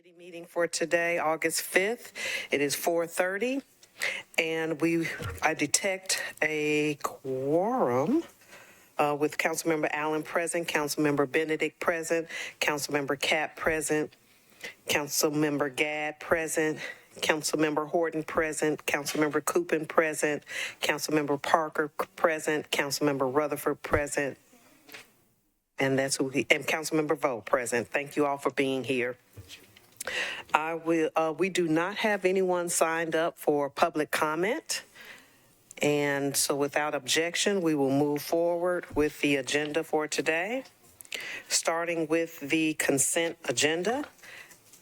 Committee meeting for today, August 5th. It is 4:30, and I detect a quorum with Councilmember Allen present, Councilmember Benedict present, Councilmember Cap present, Councilmember Gadd present, Councilmember Horton present, Councilmember Coopin present, Councilmember Parker present, Councilmember Rutherford present, and and Councilmember Vo present. Thank you all for being here. We do not have anyone signed up for public comment. And so without objection, we will move forward with the agenda for today, starting with the consent agenda.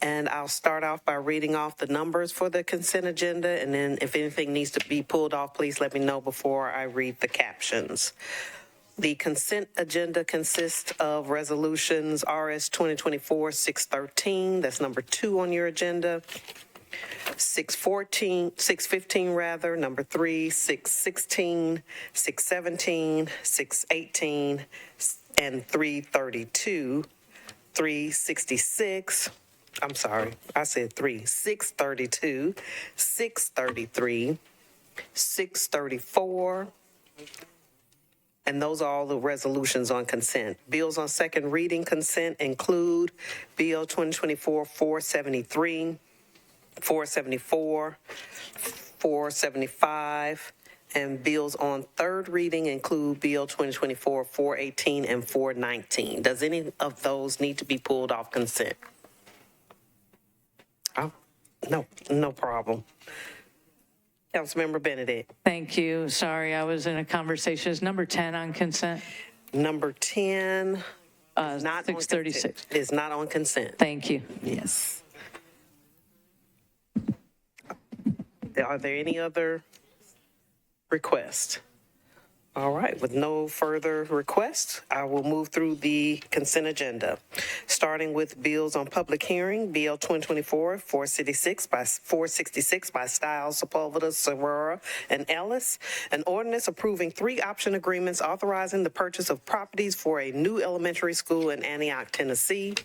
And I'll start off by reading off the numbers for the consent agenda. And then if anything needs to be pulled off, please let me know before I read the captions. The consent agenda consists of resolutions RS 2024-613, that's number 2 on your agenda, 615 rather, number 3, 616, 617, 618, and 332, 366, I'm sorry, I said 632, 633, 634, and those are all the resolutions on consent. Bills on second reading consent include Bill 2024-473, 474, 475, and bills on third reading include Bill 2024-418 and 419. Does any of those need to be pulled off consent? Oh, no problem. Councilmember Benedict. Thank you. Sorry, I was in a conversation. Is number 10 on consent? Number 10 not 636. is not on consent. Thank you. Yes. Are there any other requests? All right, with no further requests, I will move through the consent agenda, starting with bills on public hearing. Bill 2024-466 by Stiles, Sepulveda, Serrera, and Ellis. An ordinance approving 3 option agreements authorizing the purchase of properties for a new elementary school in Antioch, Tennessee.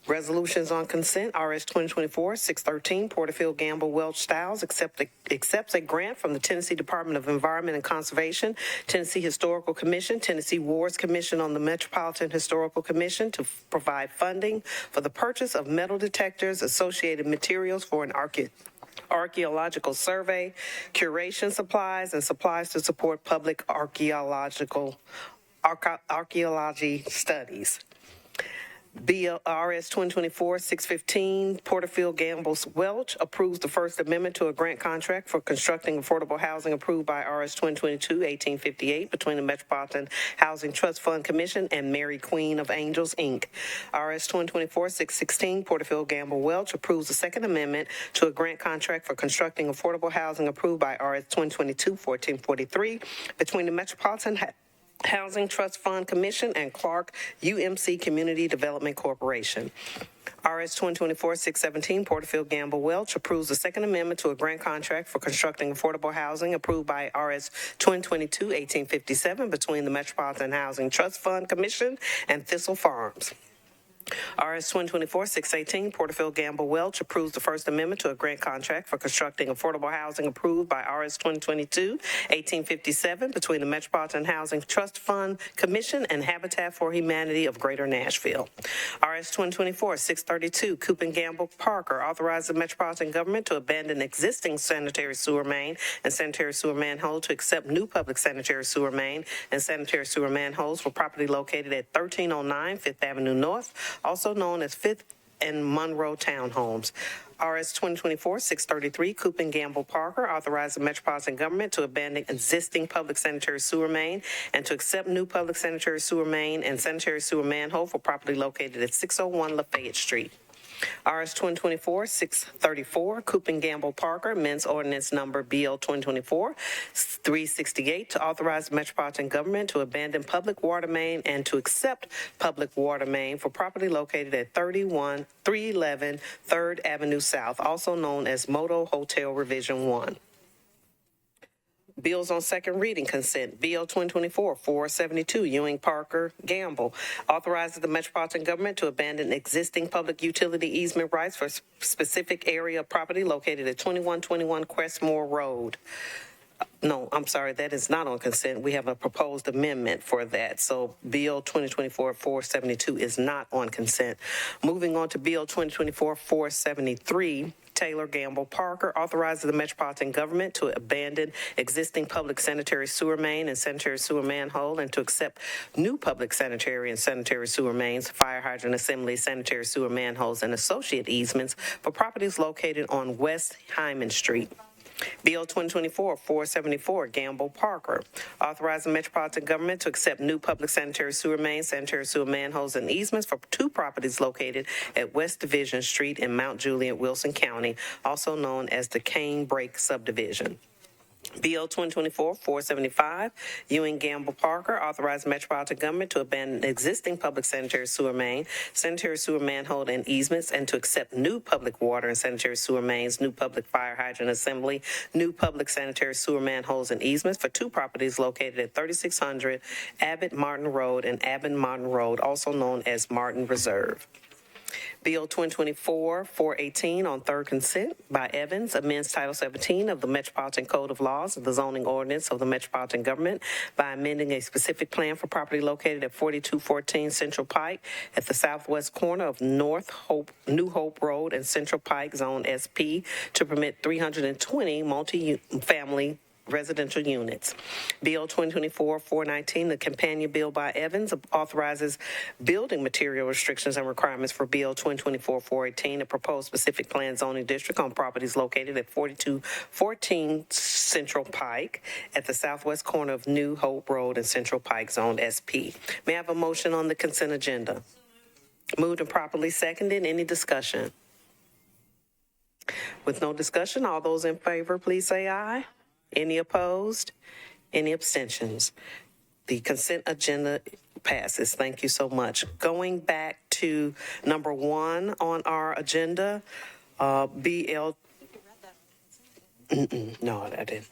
Resolutions on consent, RS 2024-613, Porterfield Gamble Welch Stiles accepts a grant from the Tennessee Department of Environment and Conservation, Tennessee Historical Commission, Tennessee Wars Commission on the Metropolitan Historical Commission to provide funding for the purchase of metal detectors, associated materials for an archaeological survey, curation supplies, and supplies to support public archaeology studies. RS 2024-615, Porterfield Gamble Welch approves the First Amendment to a grant contract for constructing affordable housing approved by RS 2022-1858 between the Metropolitan Housing Trust Fund Commission and Mary Queen of Angels, Inc. RS 2024-616, Porterfield Gamble Welch approves the Second Amendment to a grant contract for constructing affordable housing approved by RS 2022-1443 between the Metropolitan Housing Trust Fund Commission and Clark UMC Community Development Corporation. RS 2024-617, Porterfield Gamble Welch approves the Second Amendment to a grant contract for constructing affordable housing approved by RS 2022-1857 between the Metropolitan Housing Trust Fund Commission and Thistle Farms. RS 2024-618, Porterfield Gamble Welch approves the First Amendment to a grant contract for constructing affordable housing approved by RS 2022-1857 between the Metropolitan Housing Trust Fund Commission and Habitat for Humanity of Greater Nashville. RS 2024-632, Coopin Gamble Parker authorizes the Metropolitan Government to abandon existing sanitary sewer main and sanitary sewer manhole to accept new public sanitary sewer main and sanitary sewer manholes for property located at 1309 Fifth Avenue North, also known as Fifth and Monroe Townhomes. RS 2024-633, Coopin Gamble Parker authorized the Metropolitan Government to abandon existing public sanitary sewer main and to accept new public sanitary sewer main and sanitary sewer manhole for property located at 601 Lafayette Street. RS 2024-634, Coopin Gamble Parker amends ordinance number BL 2024-368 to authorize the Metropolitan Government to abandon public water main and to accept public water main for property located at 311 3rd Avenue South, also known as Moto Hotel Revision 1. Bills on second reading consent. Bill 2024-472, Ewing Parker Gamble, authorizes the Metropolitan Government to abandon existing public utility easement rights for specific area of property located at 2121 Crestmore Road. No, I'm sorry, that is not on consent. We have a proposed amendment for that. So Bill 2024-472 is not on consent. Moving on to Bill 2024-473, Taylor Gamble Parker authorizes the Metropolitan Government to abandon existing public sanitary sewer main and sanitary sewer manhole and to accept new public sanitary and sanitary sewer mains, fire hydrant assemblies, sanitary sewer manholes, and associate easements for properties located on West Hyman Street. Bill 2024-474, Gamble Parker, authorizing Metropolitan Government to accept new public sanitary sewer mains, sanitary sewer manholes, and easements for two properties located at West Division Street in Mount Juliet, Wilson County, also known as the Cane Break Subdivision. Bill 2024-475, Ewing Gamble Parker, authorized Metropolitan Government to abandon existing public sanitary sewer main, sanitary sewer manhole, and easements, and to accept new public water and sanitary sewer mains, new public fire hydrant assembly, new public sanitary sewer manholes, and easements for two properties located at 3600 Abbott Martin Road and Abbott Martin Road, also known as Martin Reserve. Bill 2024-418 on third consent by Evans amends Title 17 of the Metropolitan Code of Laws of the zoning ordinance of the Metropolitan Government by amending a specific plan for property located at 4214 Central Pike at the southwest corner of New Hope Road and Central Pike Zone SP to permit 320 multi-family residential units. Bill 2024-419, the companion bill by Evans, authorizes building material restrictions and requirements for Bill 2024-418, a proposed specific plan zoning district on properties located at 4214 Central Pike at the southwest corner of New Hope Road and Central Pike Zone SP. May I have a motion on the consent agenda? Moved and properly seconded. Any discussion? With no discussion, all those in favor, please say aye. Any opposed? Any abstentions? The consent agenda passes. Thank you so much. Going back to number 1 on our agenda, BL. No, I didn't.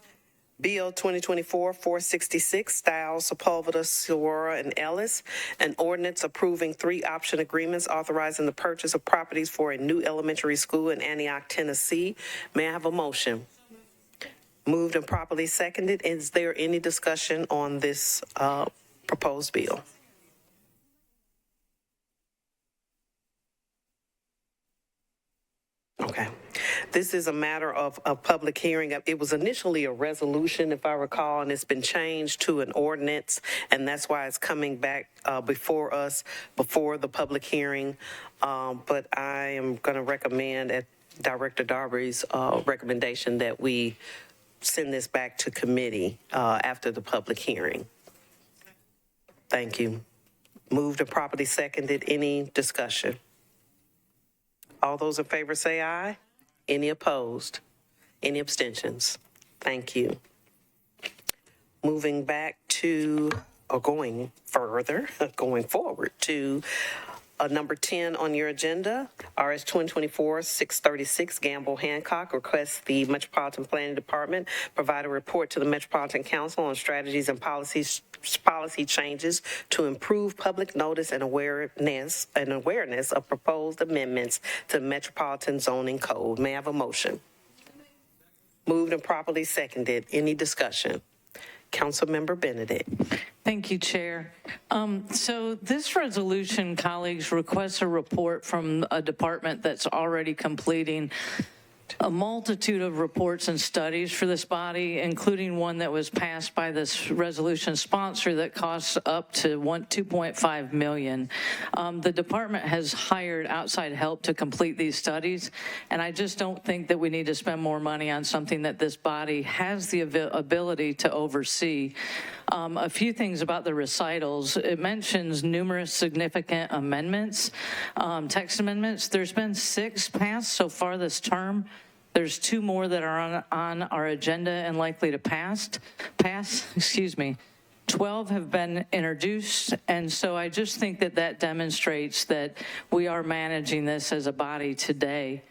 BL 2024-466, Stiles, Sepulveda, Sawara, and Ellis, an ordinance approving 3 option agreements authorizing the purchase of properties for a new elementary school in Antioch, Tennessee. May I have a motion? Moved and properly seconded. Is there any discussion on this proposed bill? Okay. This is a matter of a public hearing. It was initially a resolution, if I recall, and it's been changed to an ordinance, and that's why it's coming back before us, before the public hearing. But I am going to recommend at Director Darby's recommendation that we send this back to committee after the public hearing. Thank you. Moved and properly seconded. Any discussion? All those in favor say aye. Any opposed? Any abstentions? Thank you. Moving back to, or going further, going forward to number 10 on your agenda, RS 2024-636, Gamble Hancock requests the Metropolitan Planning Department provide a report to the Metropolitan Council on strategies and policy changes to improve public notice and awareness of proposed amendments to the Metropolitan Zoning Code. May I have a motion? Moved and properly seconded. Any discussion? Councilmember Benedict. Thank you, Chair. So this resolution, colleagues, requests a report from a department that's already completing a multitude of reports and studies for this body, including one that was passed by this resolution sponsor that costs up to $2.5 million. The department has hired outside help to complete these studies, and I just don't think that we need to spend more money on something that this body has the ability to oversee. A few things about the recitals. It mentions numerous significant amendments, text amendments. There's been 6 passed so far this term. There's 2 more that are on our agenda and likely to pass. 12 have been introduced, and so I just think that demonstrates that we are managing this as a body today.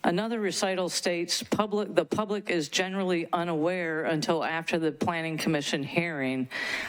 Another recital states the public is generally unaware until after the Planning Commission hearing.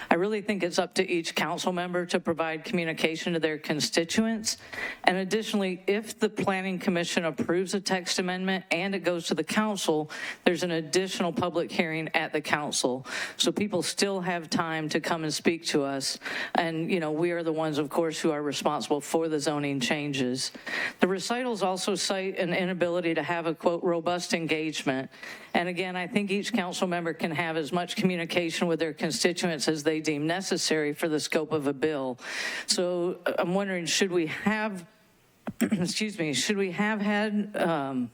I really think it's up to each council member to provide communication to their constituents. And additionally, if the Planning Commission approves a text amendment and it goes to the council, there's an additional public hearing at the council. So people still have time to come and speak to us. And, you know, we are the ones, of course, who are responsible for the zoning changes. The recitals also cite an inability to have a, quote, robust engagement. And again, I think each council member can have as much communication with their constituents as they deem necessary for the scope of a bill. So I'm wondering, should we have, excuse me, should we have had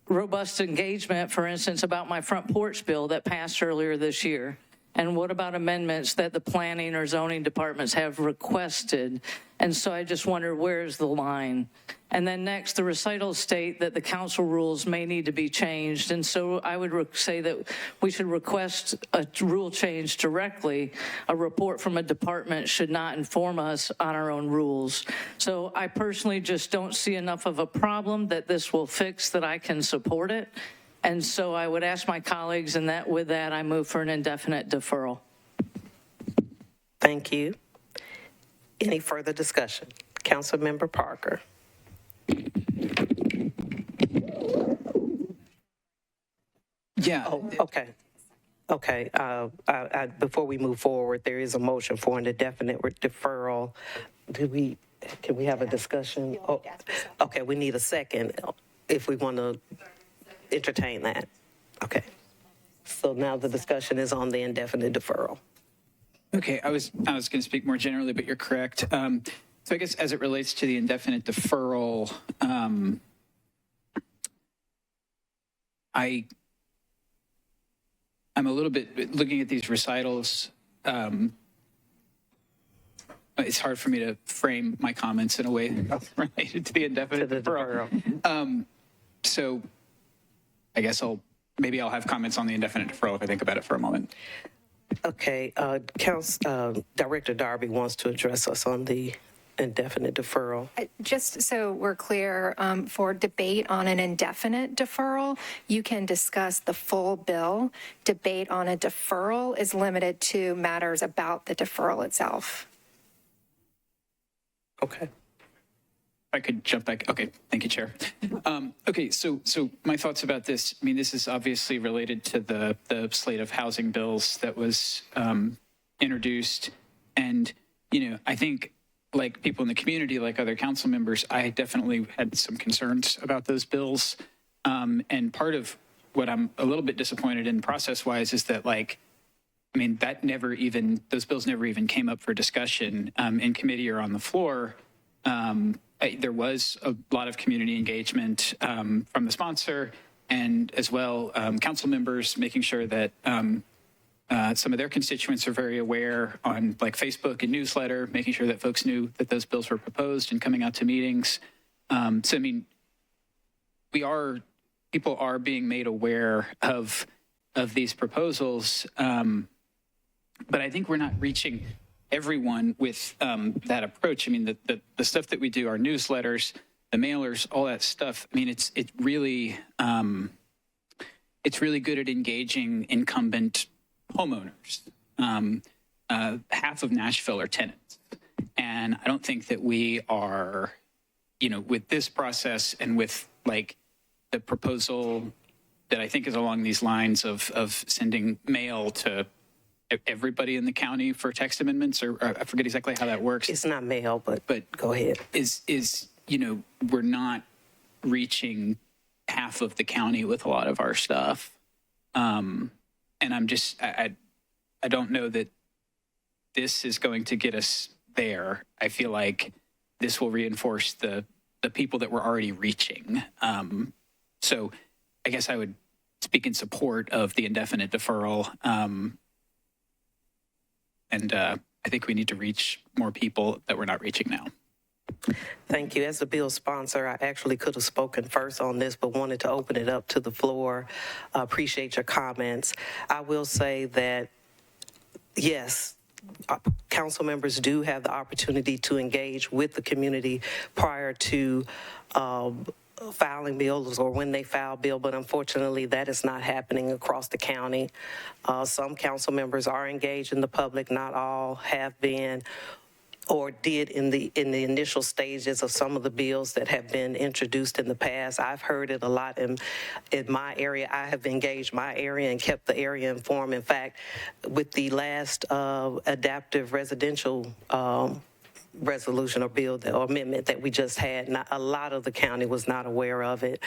robust engagement, for instance, about my front porch bill that passed earlier this year? And what about amendments that the planning or zoning departments have requested? And so I just wonder, where's the line? And then next, the recitals state that the council rules may need to be changed. And so I would say that we should request a rule change directly. A report from a department should not inform us on our own rules. So I personally just don't see enough of a problem that this will fix that I can support it. And so I would ask my colleagues, and that with that, I move for an indefinite deferral. Thank you. Any further discussion? Councilmember Parker. Yeah. Oh, okay. Okay. Before we move forward, there is a motion for an indefinite deferral. Can we have a discussion? Oh, okay. We need a second if we want to entertain that. Okay. So now the discussion is on the indefinite deferral. Okay, I was going to speak more generally, but you're correct. So I guess as it relates to the indefinite deferral, I'm a little bit looking at these recitals. It's hard for me to frame my comments in a way that's related to the indefinite deferral. So I guess maybe I'll have comments on the indefinite deferral if I think about it for a moment. Okay, Director Darby wants to address us on the indefinite deferral. Just so we're clear, for debate on an indefinite deferral, you can discuss the full bill. Debate on a deferral is limited to matters about the deferral itself. Okay. I could jump back. Okay, thank you, Chair. Okay, so my thoughts about this. I mean, this is obviously related to the slate of housing bills that was introduced, and I think, like people in the community, like other council members, I definitely had some concerns about those bills, and part of what I'm a little bit disappointed in process-wise is that, those bills never even came up for discussion in committee or on the floor. There was a lot of community engagement from the sponsor and as well council members making sure that some of their constituents are very aware on Facebook and newsletter, making sure that folks knew that those bills were proposed and coming out to meetings. People are being made aware of these proposals, but I think we're not reaching everyone with that approach. I mean, the stuff that we do, our newsletters, the mailers, all that stuff. I mean, it's really good at engaging incumbent homeowners. Half of Nashville are tenants, and I don't think that we are, with this process and with the proposal that I think is along these lines of sending mail to everybody in the county for text amendments, or I forget exactly how that works. It's not mail, but go ahead. We're not reaching half of the county with a lot of our stuff. And I don't know that this is going to get us there. I feel like this will reinforce the people that we're already reaching. So I guess I would speak in support of the indefinite deferral. And I think we need to reach more people that we're not reaching now. Thank you. As the bill sponsor, I actually could have spoken first on this, but wanted to open it up to the floor. Appreciate your comments. I will say that, yes, council members do have the opportunity to engage with the community prior to filing bills or when they file bill, but unfortunately that is not happening across the county. Some council members are engaged in the public, not all have been or did in the initial stages of some of the bills that have been introduced in the past. I've heard it a lot in my area. I have engaged my area and kept the area informed. In fact, with the last adaptive residential resolution or bill or amendment that we just had, a lot of the county was not aware of it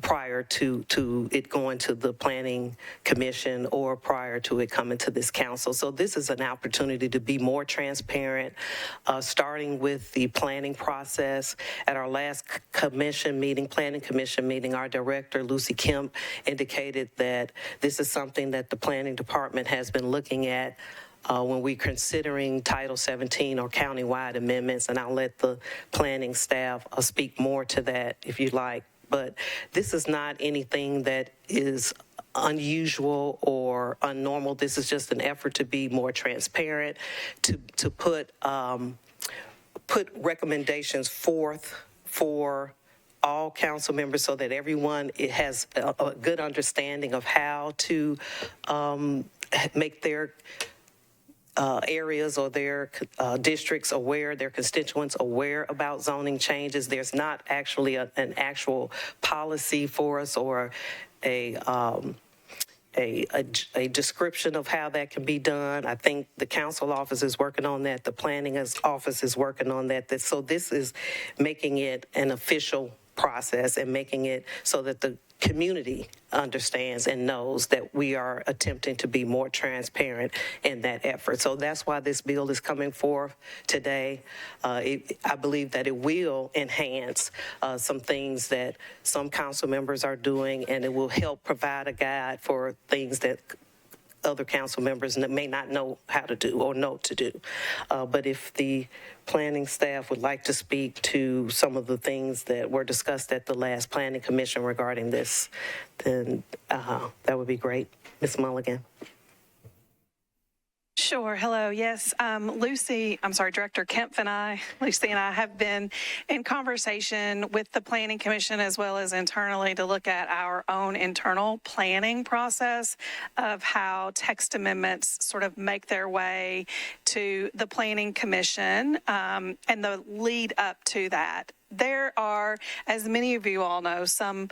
prior to it going to the planning commission or prior to it coming to this council. So this is an opportunity to be more transparent, starting with the planning process. At our last planning commission meeting, our director, Lucy Kemp, indicated that this is something that the planning department has been looking at when we're considering Title 17 or countywide amendments, and I'll let the planning staff speak more to that if you like. But this is not anything that is unusual or unnormal. This is just an effort to be more transparent, to put recommendations forth for all council members so that everyone has a good understanding of how to make their areas or their districts aware, their constituents aware about zoning changes. There's not actually an actual policy for us or a description of how that can be done. I think the council office is working on that. The planning office is working on that. So this is making it an official process and making it so that the community understands and knows that we are attempting to be more transparent in that effort. So that's why this bill is coming forth today. I believe that it will enhance some things that some council members are doing, and it will help provide a guide for things that other council members may not know how to do or know to do. But if the planning staff would like to speak to some of the things that were discussed at the last planning commission regarding this, then that would be great. Ms. Mulligan. Sure. Hello. Yes. Director Kempf and Lucy and I have been in conversation with the Planning Commission as well as internally to look at our own internal planning process of how text amendments sort of make their way to the Planning Commission and the lead up to that. There are, as many of you all know, some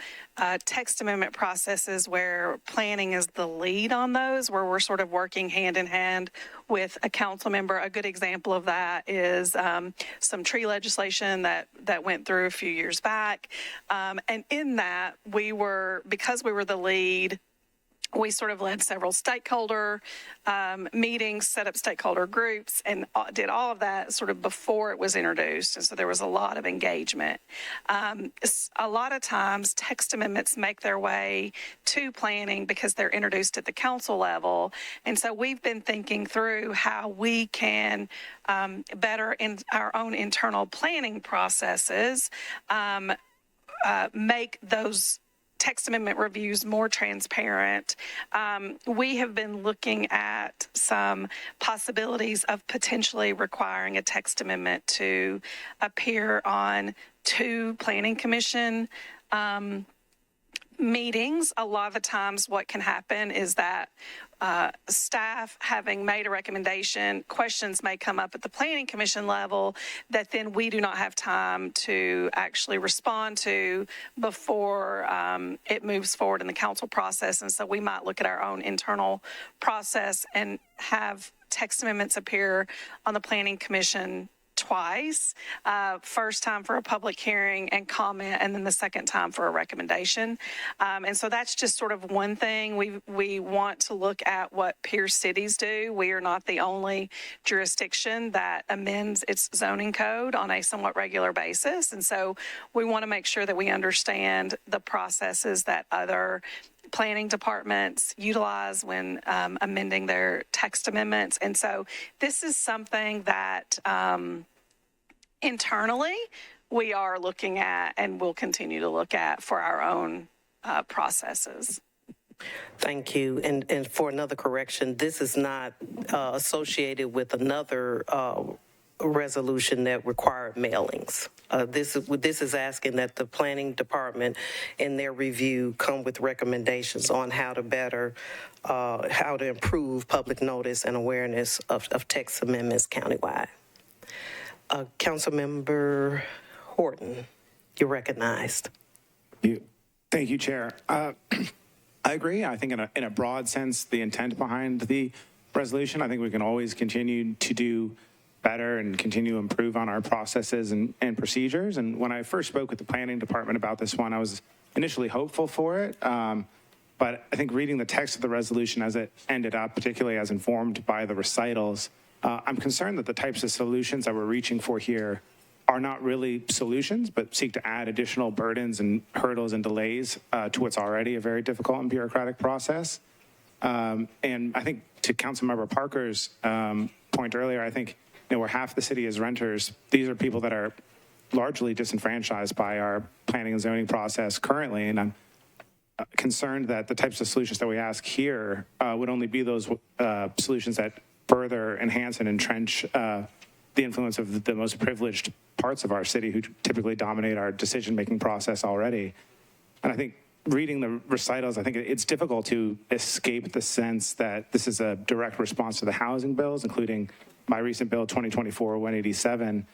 text amendment processes where planning is the lead on those, where we're sort of working hand in hand with a council member. A good example of that is some tree legislation that went through a few years back. And in that, because we were the lead, we sort of led several stakeholder meetings, set up stakeholder groups, and did all of that sort of before it was introduced. And so there was a lot of engagement. A lot of times text amendments make their way to planning because they're introduced at the council level. And so we've been thinking through how we can better in our own internal planning processes make those text amendment reviews more transparent. We have been looking at some possibilities of potentially requiring a text amendment to appear on 2 planning commission meetings. A lot of the times what can happen is that staff having made a recommendation, questions may come up at the planning commission level that then we do not have time to actually respond to before it moves forward in the council process. And so we might look at our own internal process and have text amendments appear on the planning commission twice, first time for a public hearing and comment, and then the second time for a recommendation. And so that's just sort of one thing. We want to look at what peer cities do. We are not the only jurisdiction that amends its zoning code on a somewhat regular basis. And so we want to make sure that we understand the processes that other planning departments utilize when amending their text amendments. And so this is something that internally we are looking at and will continue to look at for our own processes. Thank you. And for another correction, this is not associated with another resolution that required mailings. This is asking that the planning department in their review come with recommendations on how to improve public notice and awareness of text amendments countywide. Councilmember Horton, you're recognized. Thank you, Chair. I agree. I think in a broad sense, the intent behind the resolution, I think we can always continue to do better and continue to improve on our processes and procedures. And when I first spoke with the planning department about this one, I was initially hopeful for it. But I think reading the text of the resolution as it ended up, particularly as informed by the recitals, I'm concerned that the types of solutions that we're reaching for here are not really solutions, but seek to add additional burdens and hurdles and delays to what's already a very difficult and bureaucratic process. And I think to Councilmember Parker's point earlier, I think where half the city is renters, these are people that are largely disenfranchised by our planning and zoning process currently. And I'm concerned that the types of solutions that we ask here would only be those solutions that further enhance and entrench the influence of the most privileged parts of our city who typically dominate our decision-making process already. And I think reading the recitals, I think it's difficult to escape the sense that this is a direct response to the housing bills, including my recent bill 2024-187,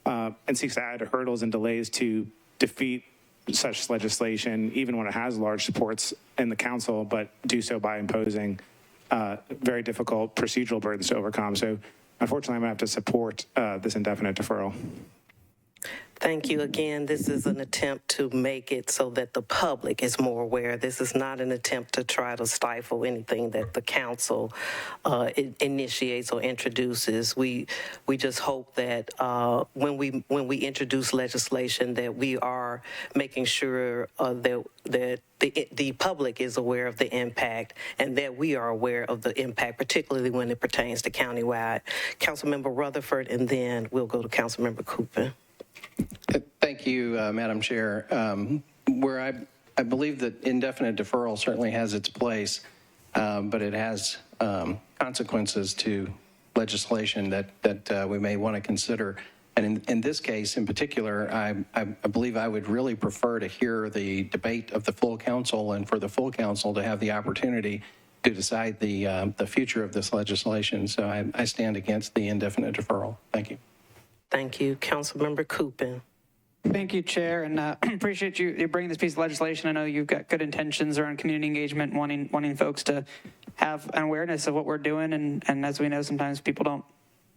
and seeks to add hurdles and delays to defeat such legislation, even when it has large supports in the council, but do so by imposing very difficult procedural burdens to overcome. So unfortunately, I'm going to have to support this indefinite deferral. Thank you again. This is an attempt to make it so that the public is more aware. This is not an attempt to try to stifle anything that the council initiates or introduces. We just hope that when we introduce legislation that we are making sure that the public is aware of the impact and that we are aware of the impact, particularly when it pertains to countywide. Councilmember Rutherford, and then we'll go to Councilmember Cooper. Thank you, Madam Chair. Where I believe that indefinite deferral certainly has its place, but it has consequences to legislation that we may want to consider. And in this case in particular, I believe I would really prefer to hear the debate of the full council and for the full council to have the opportunity to decide the future of this legislation. So I stand against the indefinite deferral. Thank you. Thank you. Councilmember Cooper. Thank you, Chair, and appreciate you bringing this piece of legislation. I know you've got good intentions around community engagement, wanting folks to have an awareness of what we're doing, and as we know, sometimes people don't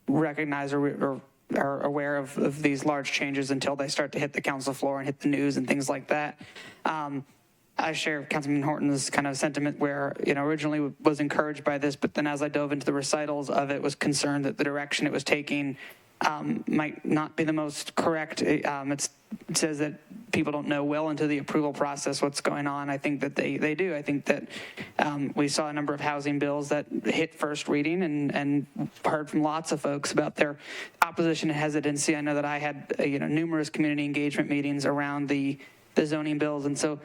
recognize or are aware of these large changes until they start to hit the council floor and hit the news and things like that. I share Councilman Horton's kind of sentiment where, originally was encouraged by this, but then as I dove into the recitals of it, was concerned that the direction it was taking might not be the most correct. It says that people don't know well into the approval process what's going on. I think that they do. I think that we saw a number of housing bills that hit first reading and heard from lots of folks about their opposition and hesitancy. I know that I had numerous community engagement meetings around the zoning bills, and so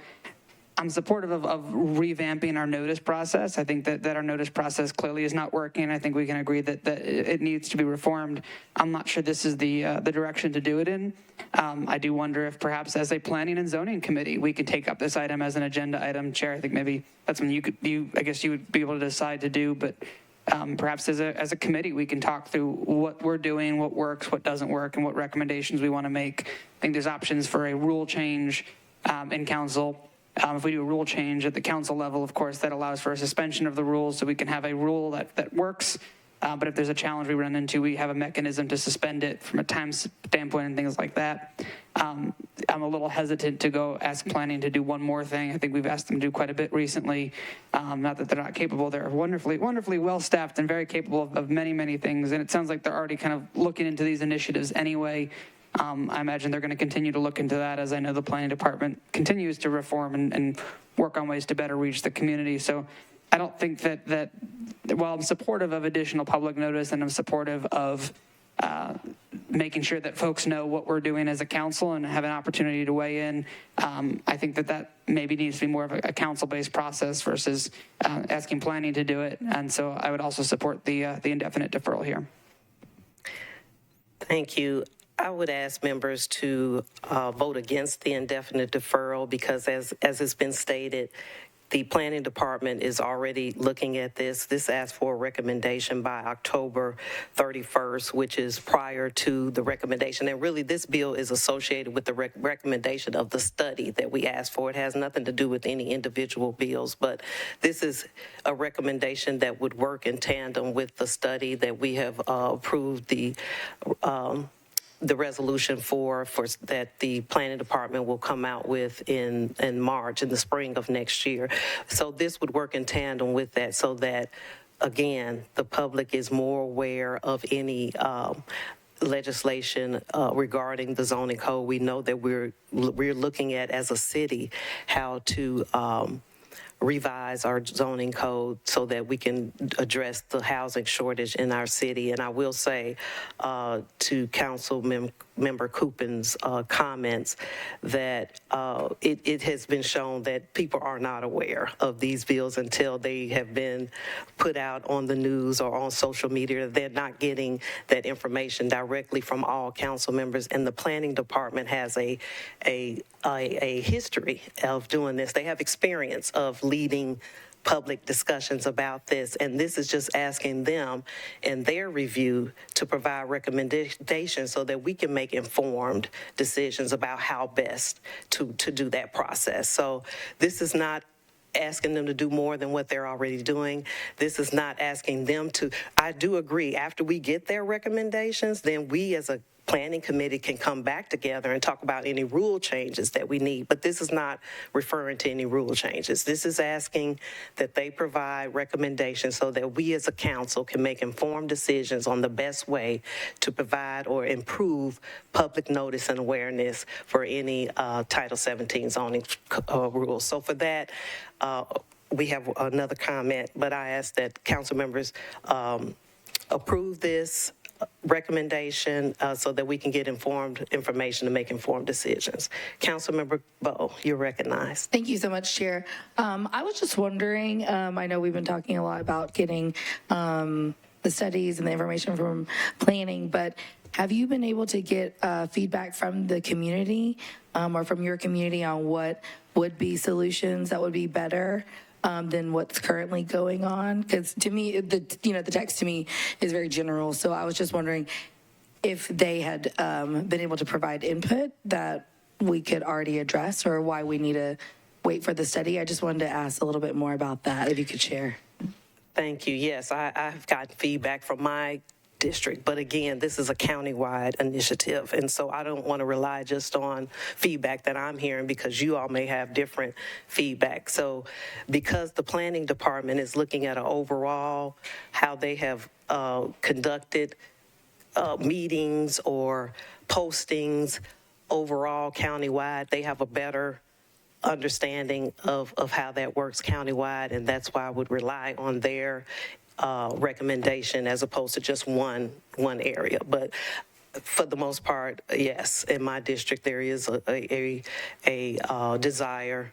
I'm supportive of revamping our notice process. I think that our notice process clearly is not working. I think we can agree that it needs to be reformed. I'm not sure this is the direction to do it in. I do wonder if perhaps as a planning and zoning committee, we could take up this item as an agenda item. Chair, I think maybe that's something I guess you would be able to decide to do, but perhaps as a committee, we can talk through what we're doing, what works, what doesn't work, and what recommendations we want to make. I think there's options for a rule change in council. If we do a rule change at the council level, of course, that allows for a suspension of the rules so we can have a rule that works. But if there's a challenge we run into, we have a mechanism to suspend it from a time standpoint and things like that. I'm a little hesitant to go ask planning to do one more thing. I think we've asked them to do quite a bit recently. Not that they're not capable. They're wonderfully well-staffed and very capable of many, many things. And it sounds like they're already kind of looking into these initiatives anyway. I imagine they're going to continue to look into that, as I know the planning department continues to reform and work on ways to better reach the community. So I don't think that while I'm supportive of additional public notice and I'm supportive of making sure that folks know what we're doing as a council and have an opportunity to weigh in, I think that maybe needs to be more of a council-based process versus asking planning to do it. And so I would also support the indefinite deferral here. Thank you. I would ask members to vote against the indefinite deferral because as it's been stated, the planning department is already looking at this. This asks for a recommendation by October 31st, which is prior to the recommendation. And really, this bill is associated with the recommendation of the study that we asked for. It has nothing to do with any individual bills, but this is a recommendation that would work in tandem with the study that we have approved the resolution for that the planning department will come out with in March, in the spring of next year. So this would work in tandem with that so that, again, the public is more aware of any legislation regarding the zoning code. We know that we're looking at, as a city, how to revise our zoning code so that we can address the housing shortage in our city. And I will say to Council Member Coopin's comments that it has been shown that people are not aware of these bills until they have been put out on the news or on social media. They're not getting that information directly from all council members, and the planning department has a history of doing this. They have experience of leading public discussions about this, and this is just asking them in their review to provide recommendations so that we can make informed decisions about how best to do that process. So this is not asking them to do more than what they're already doing. This is not asking them to, I do agree, after we get their recommendations, then we as a planning committee can come back together and talk about any rule changes that we need. But this is not referring to any rule changes. This is asking that they provide recommendations so that we as a council can make informed decisions on the best way to provide or improve public notice and awareness for any Title 17 zoning rules. So for that, we have another comment, but I ask that council members approve this recommendation so that we can get informed information to make informed decisions. Councilmember Bowe, you're recognized. Thank you so much, Chair. I was just wondering, I know we've been talking a lot about getting the studies and the information from planning, but have you been able to get feedback from the community or from your community on what would be solutions that would be better than what's currently going on? Because to me, the text to me is very general. So I was just wondering if they had been able to provide input that we could already address, or why we need to wait for the study. I just wanted to ask a little bit more about that, if you could share. Thank you. Yes, I've gotten feedback from my district, but again, this is a countywide initiative, and so I don't want to rely just on feedback that I'm hearing because you all may have different feedback. So because the planning department is looking at an overall, how they have conducted meetings or postings overall countywide, they have a better understanding of how that works countywide, and that's why I would rely on their recommendation as opposed to just one area. But for the most part, yes, in my district there is a desire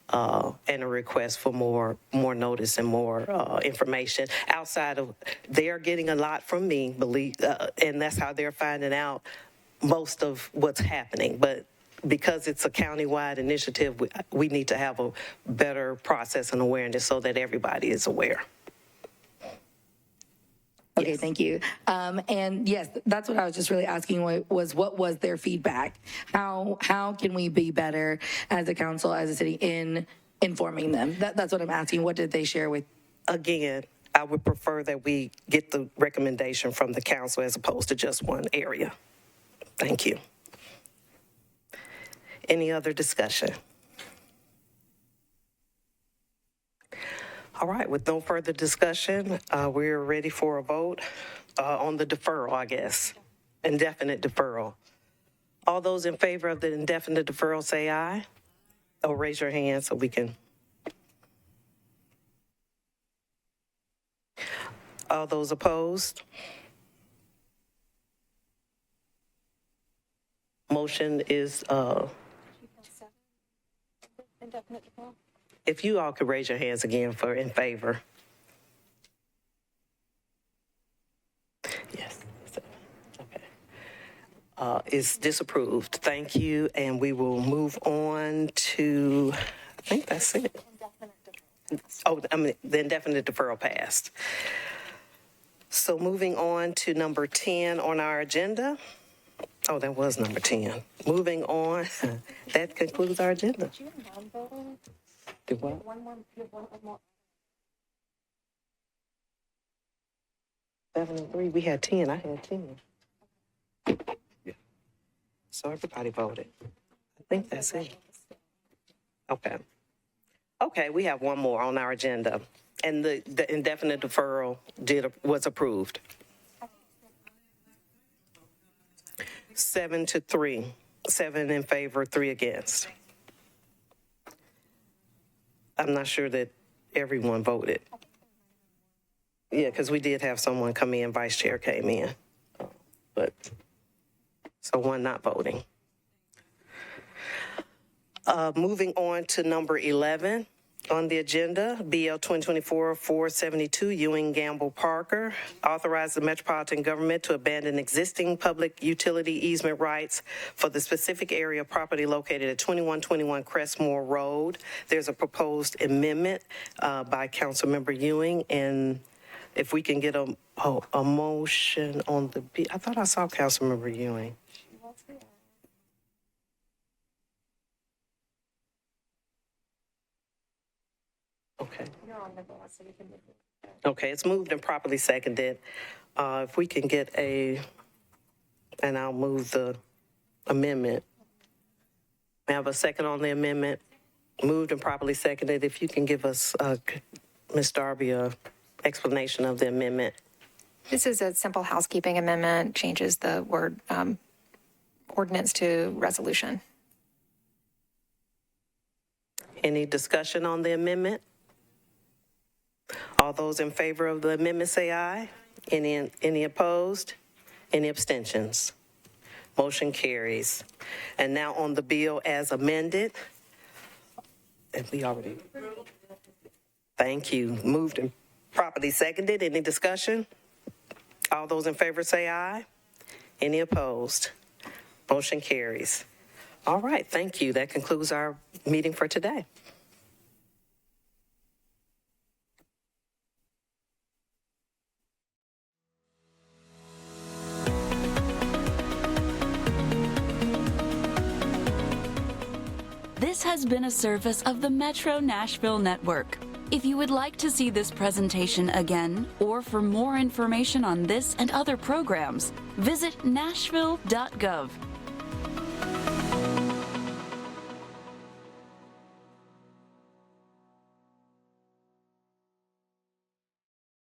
and a request for more notice and more information. Outside of, they are getting a lot from me, and that's how they're finding out most of what's happening. But because it's a countywide initiative, we need to have a better process and awareness so that everybody is aware. Okay, thank you. And yes, that's what I was just really asking was what was their feedback? How can we be better as a council, as a city, in informing them? That's what I'm asking. What did they share with? Again, I would prefer that we get the recommendation from the council as opposed to just one area. Thank you. Any other discussion? All right, with no further discussion, we're ready for a vote on the deferral, I guess. Indefinite deferral. All those in favor of the indefinite deferral say aye. Or raise your hand so we can. All those opposed? Motion is, if you all could raise your hands again for in favor. Yes. Okay. is disapproved. Thank you, and we will move on to, I think that's it. Oh, I mean, the indefinite deferral passed. So moving on to number 10 on our agenda. Oh, that was number 10. Moving on, that concludes our agenda. Do what? 7 and 3, we had 10, I had 10. Yeah. So everybody voted. I think that's it. Okay. Okay, we have one more on our agenda, and the indefinite deferral was approved. 7 to 3, 7 in favor, 3 against. I'm not sure that everyone voted. Yeah, because we did have someone come in, vice chair came in, but, so one not voting. Moving on to number 11 on the agenda, BL 2024-472, Ewing Gamble Parker, authorize the Metropolitan government to abandon existing public utility easement rights for the specific area of property located at 2121 Crestmore Road. There's a proposed amendment by Councilmember Ewing, and if we can get a motion on the, I thought I saw Councilmember Ewing. Okay. Okay, it's moved and properly seconded. If we can get and I'll move the amendment. I have a second on the amendment. Moved and properly seconded. If you can give us, Ms. Darby, a explanation of the amendment. This is a simple housekeeping amendment, changes the word ordinance to resolution. Any discussion on the amendment? All those in favor of the amendment say aye. Any opposed? Any abstentions? Motion carries. And now on the bill as amended. And we already. Thank you. Moved and properly seconded. Any discussion? All those in favor say aye. Any opposed? Motion carries. All right, thank you. That concludes our meeting for today. This has been a service of the Metro Nashville Network. If you would like to see this presentation again, or for more information on this and other programs, visit nashville.gov.